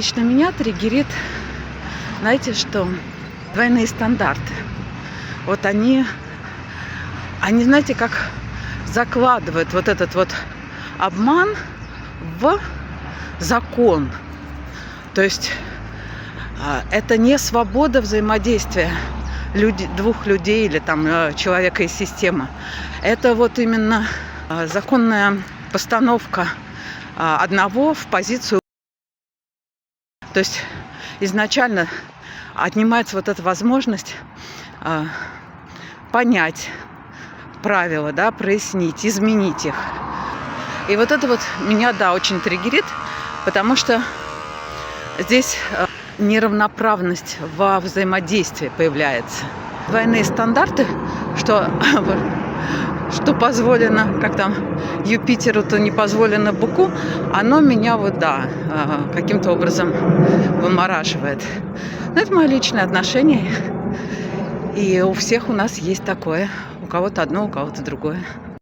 Лично меня триггерит, знаете что, двойные стандарты. Вот они, знаете, как закладывают вот этот вот обман в закон. То есть это не свобода взаимодействия двух людей или там человека и системы. Это вот именно законная постановка одного в позицию. То есть изначально отнимается вот эта возможность понять правила, да, прояснить, изменить их. И вот это вот меня, да, очень триггерит, потому что здесь неравноправность во взаимодействии появляется. Двойные стандарты, что позволено, как там, Юпитеру, то не позволено быку, оно меня вот, да, каким-то образом вымораживает. Но это мое личное отношение. И у всех у нас есть такое. У кого-то одно, у кого-то другое.